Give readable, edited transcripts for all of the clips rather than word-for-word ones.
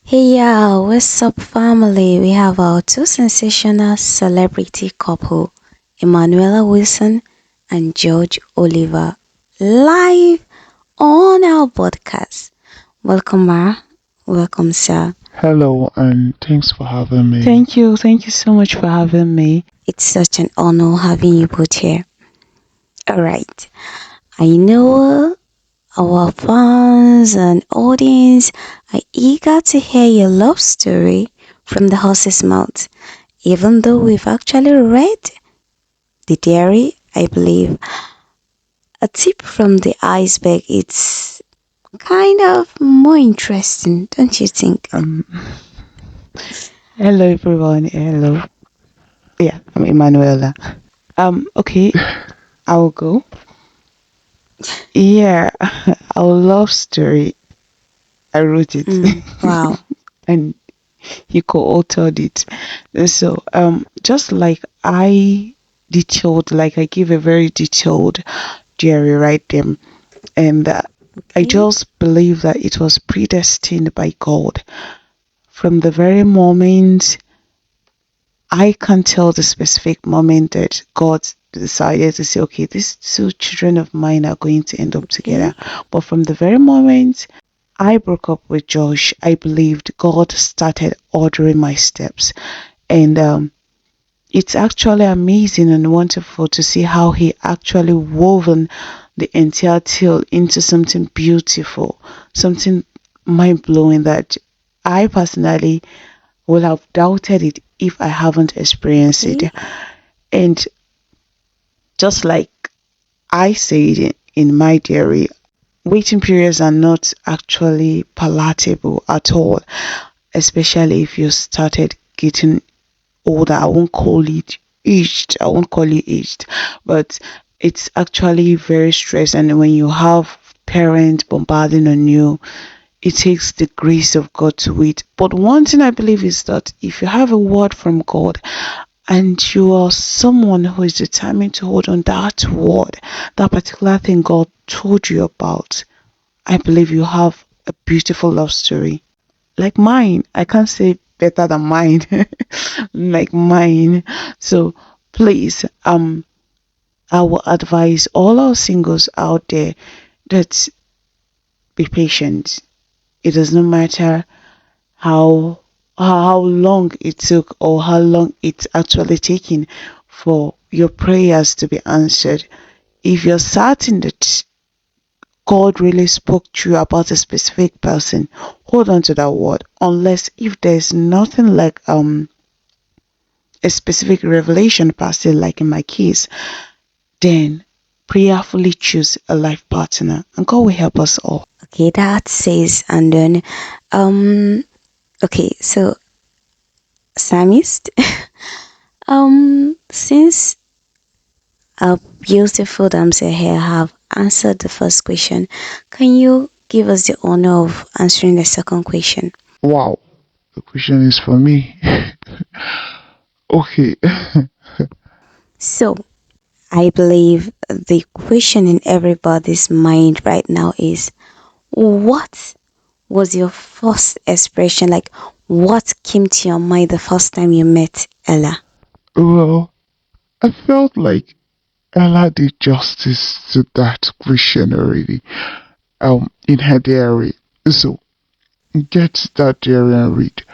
Hey, yeah, what's up, family? We have our two sensational celebrity couple, Emanuela Wilson and George Oliver, live on our podcast. Welcome, Ma. Welcome, sir. Hello, and thanks for having me. Thank you so much for having me. It's such an honor having you both here. All right. I know our fans and audience are eager to hear your love story from the horse's mouth. Even though we've actually read the diary, I believe a tip from the iceberg, it's kind of more interesting, don't you think? Um, Hello everyone. Hello. Yeah, I'm Emanuela. Okay, I'll go. Yeah, our love story. I wrote it, Wow. and he co-authored it. So, just like I detailed, like I give a very detailed diary right there, and I Okay. just believe that it was predestined by God from the very moment I can't tell the specific moment that God decided to say, okay, these two children of mine are going to end up Okay. together. But from the very moment I broke up with Josh, I believed God started ordering my steps. And it's actually amazing and wonderful to see how He actually woven the entire tale into something beautiful, something mind blowing that I personally would have doubted it if I haven't experienced it. Okay. And just like I said in my diary, waiting periods are not actually palatable at all, especially if you started getting older. I won't call it aged. I won't call it aged, but it's actually very stressed. And when you have parents bombarding on you, it takes the grace of God to wait. But one thing I believe is that if you have a word from God and you are someone who is determined to hold on that word, that particular thing God told you about, I believe you have a beautiful love story. Like mine. I can't say better than mine. Like mine. So please, I will advise all our singles out there that be patient. It does not matter how how long it took or how long it's actually taking for your prayers to be answered. If you're certain that God really spoke to you about a specific person, hold on to that word. Unless if there's nothing like a specific revelation per se, like in my case, then prayerfully choose a life partner, and God will help us all. Okay, that says, and then, okay, so, Samist, since our beautiful damsel here have answered the first question, can you give us the honor of answering the second question? Wow, the question is for me. Okay, So, I believe the question in everybody's mind right now is, what was your first expression? Like, what came to your mind the first time you met Ella? well, I felt like Ella did justice to that question already. In her diary. So get that diary and read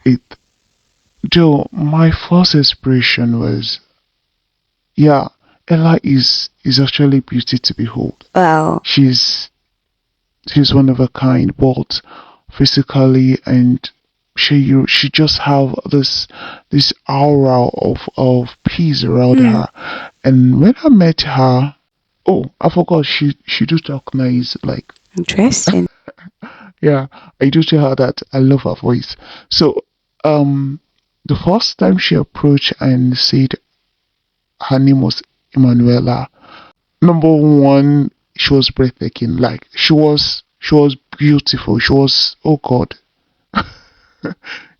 it. Joe, my first expression was, yeah, Ella is actually beauty to behold. Wow. She's she's one of a kind, both physically and she just have this aura of peace around Hmm. her. And when I met her, oh, I forgot she do talk nice. Like, Interesting. yeah, I do tell her that I love her voice. So the first time she approached and said her name was Emanuela, number one, she was breathtaking. Like, she was beautiful. She was, oh God.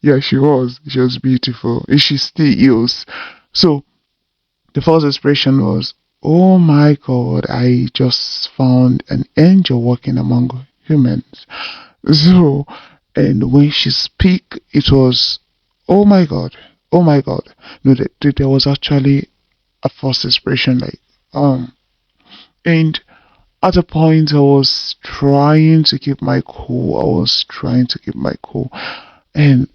Yeah, she was beautiful, and she still is. So the first expression was, oh my God, I just found an angel walking among humans. So, And when she speak, it was, oh my god, oh my god. No, there was actually a first expression like, and at a point I was trying to keep my cool. I was trying to keep my cool, and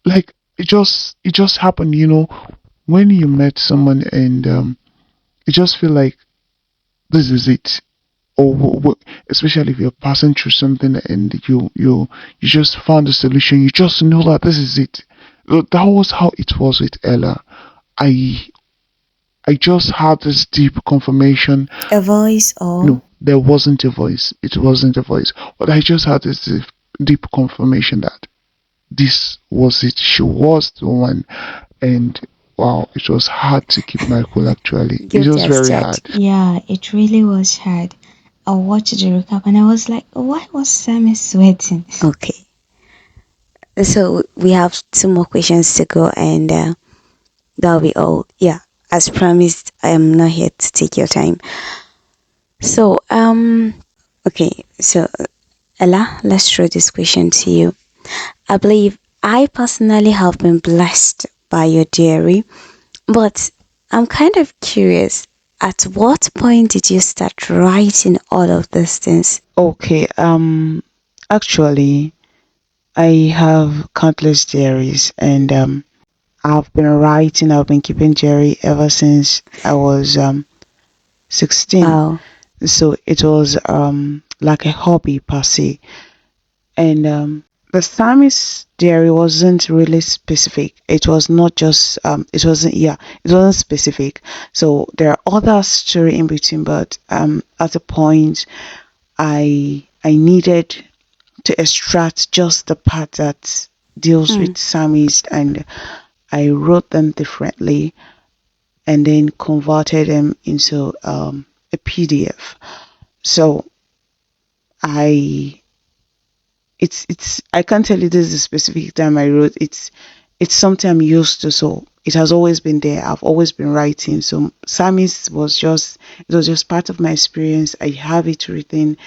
like it just happened. When you met someone and you just feel like this is it, or especially if you're passing through something and you just found a solution. You just know that this is it. That was how it was with Ella. I i just had this deep confirmation. A voice or No, there wasn't a voice. It wasn't a voice. But I just had this deep confirmation that this was it. She was the one. And wow, it was hard to keep my cool actually. It guilty was as very charged. hard. Yeah, it really was hard. I watched the recap and I was like, why was Sammy sweating? Okay, so we have two more questions to go, and that'll be all. Yeah, as promised, I am not here to take your time. So, okay, so Ella, let's throw this question to you. I believe I personally have been blessed by your diary, but I'm kind of curious. At what point did you start writing all of these things? Okay, actually, I have countless diaries, and I've been keeping diary ever since I was 16. Wow. So it was like a hobby per se. And the psalmist diary wasn't really specific. It was not just it wasn't yeah, it wasn't specific. So there are other story in between, but at a point I needed to extract just the part that deals Hmm. with psalmist, and I wrote them differently and then converted them into a PDF. So I it's I can't tell you this is a specific time I wrote. It's something I'm used to, so it has always been there. I've always been writing. So Samis was just it was just part of my experience. I have it written,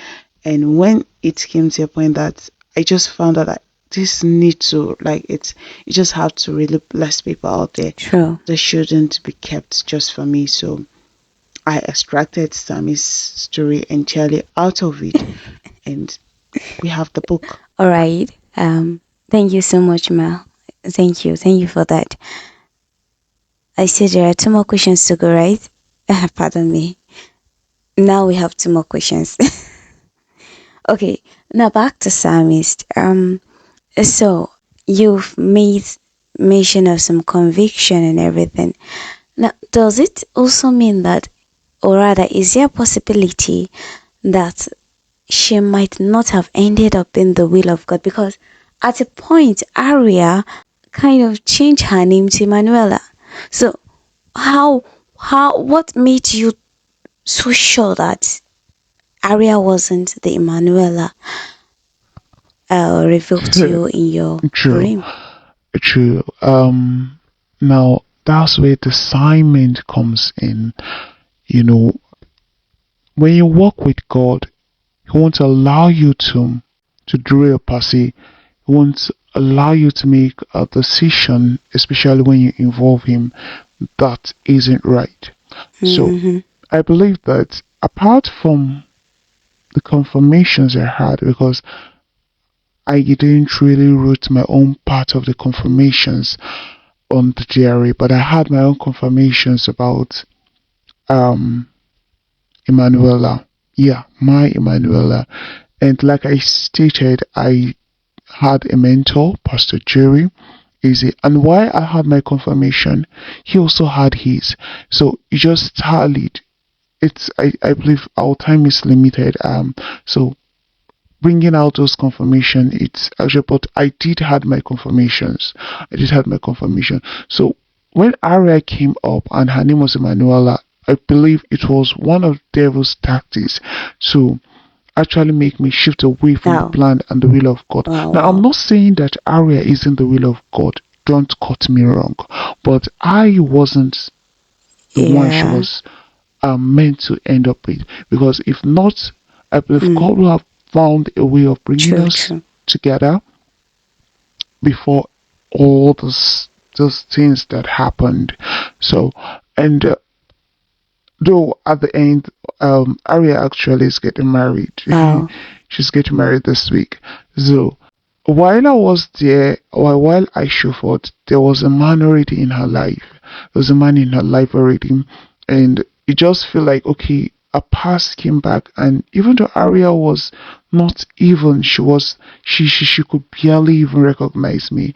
and when it came to a point that I just found out that this need to like you just have to really bless people out there. True. They shouldn't be kept just for me. So I extracted Sammy's story entirely out of it, and we have the book. All right. Thank you so much, Mel. Thank you. Thank you for that. I see there are two more questions to go, right? Pardon me. Now we have two more questions. Okay. Now back to Psalmist. So you've made mention of some conviction and everything. Now, does it also mean that, or rather, is there a possibility that she might not have ended up in the will of God? Because at a point, Aria kind of changed her name to Emanuela. So, what made you so sure that Aria wasn't the Emanuela revealed to you in your True, dream? true. Now that's where the assignment comes in. You know, when you walk with God, He won't allow you to drill per se. He won't allow you to make a decision, especially when you involve Him, that isn't right. So Mm-hmm. I believe that apart from the confirmations I had, because I didn't really write my own part of the confirmations on the diary, but I had my own confirmations about um Emanuela. Yeah, my Emanuela. And like I stated, I had a mentor, Pastor Jerry. Easy. And why I had my confirmation, he also had his. So it just tallied. I believe our time is limited. So bringing out those confirmation, it's actually, but I did had my confirmations. I did had my confirmation. So when Aria came up and her name was Emanuela, I believe it was one of the devil's tactics to actually make me shift away from the Wow. plan and the will of God. Wow. Now, I'm Wow. not saying that Aria isn't the will of God. Don't cut me wrong. But I wasn't the one she Yeah. was meant to end up with. Because if not, I believe Mm. God will have found a way of bringing True. us True. together before all those things that happened. So, and though at the end, Aria actually is getting married. Wow. She's getting married this week. So while I was there, or while I chauffeured, there was a man already in her life. There was a man in her life already, and it just feel like okay, a past came back, and even though Aria was not even, she could barely even recognize me.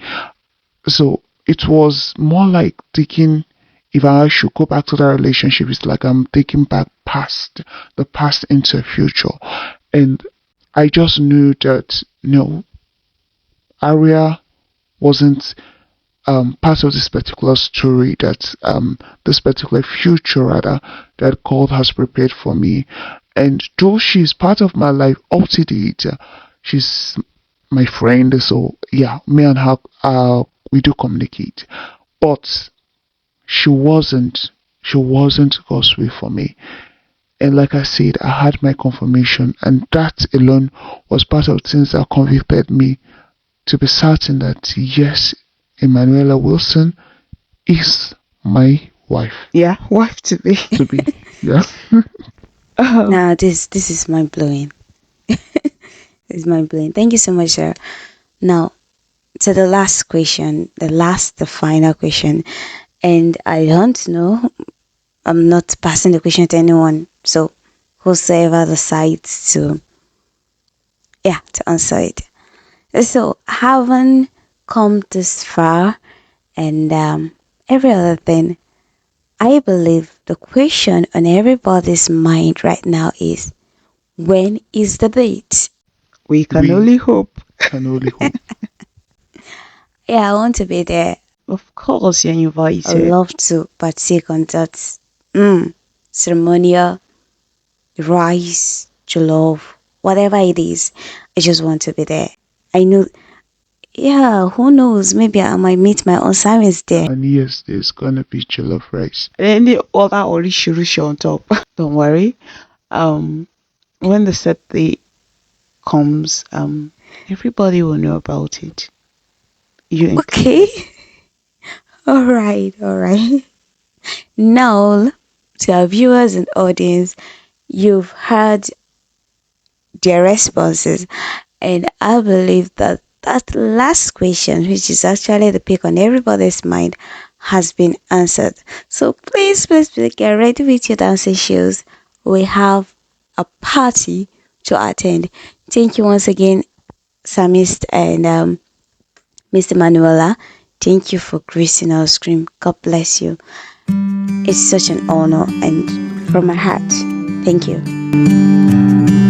So it was more like taking, if I should go back to that relationship, it's like I'm taking back the past into the future. And I just knew that, Aria wasn't part of this particular story, that this particular future rather, that God has prepared for me. And though she's part of my life up to date, she's my friend, so yeah, me and her, we do communicate. But she wasn't she wasn't God's will for me. And like I said, I had my confirmation, and that alone was part of things that convicted me to be certain that yes, Emanuela Wilson is my wife Yeah, wife to be. to be. Yeah. Oh, Now this is mind blowing. It's mind blowing. Thank you so much, sir. Now to the last question, the final question, and I don't know. I'm not passing the question to anyone. So whosoever decides to, yeah, to answer it. So having come this far and every other thing, I believe the question on everybody's mind right now is when is the date? we can We only hope. can only hope. Yeah, I want to be there. Of course, you're I invited. love to partake on that ceremonial rice, jollof, whatever it is. I just want to be there. I know, yeah, who knows? Maybe I might meet my own Simons there. And yes, there's gonna be jollof rice. Any other orishirishi on top. Don't worry. When the set day comes, everybody will know about it. You Okay, included. all right. Now, to our viewers and audience, you've heard their responses, and I believe that that last question, which is actually the pick on everybody's mind, has been answered. So please get ready with your dancing shoes. We have a party to attend. Thank you once again, Samist and Mr. Manuela. Thank you for gracing our screen. God bless you. It's such an honor and from my heart. Thank you.